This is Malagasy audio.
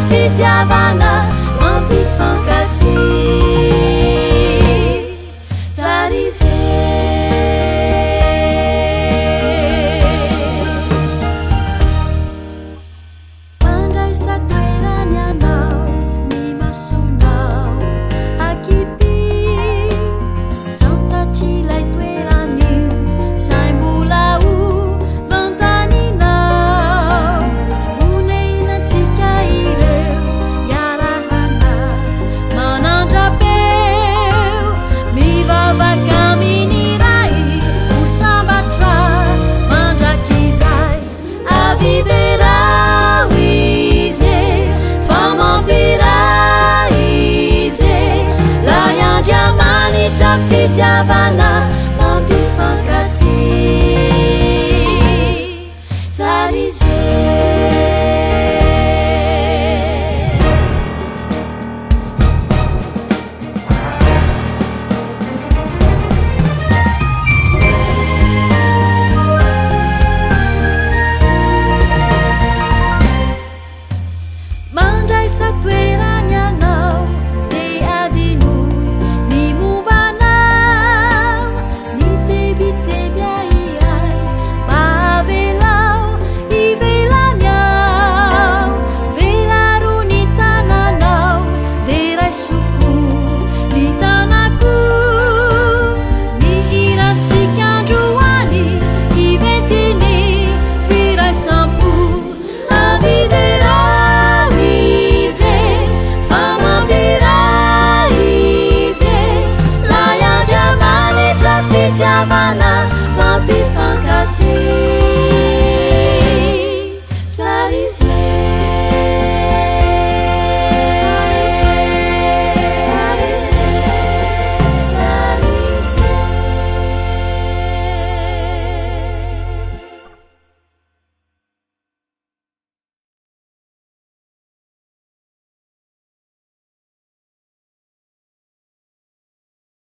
fitiavana mampifankatia tsara izy mandraisa toerany anao ny masonao akipy santatrilay toeran'io zay mbola ho vantaninao onenatsika ireo iarahana manandrapeo mivavaka miniray ho sambatra mandrakizay aviderao izy fa mampiray izy la andriamanitra fitiavana mampifankatia tsara izy mandraisa toerany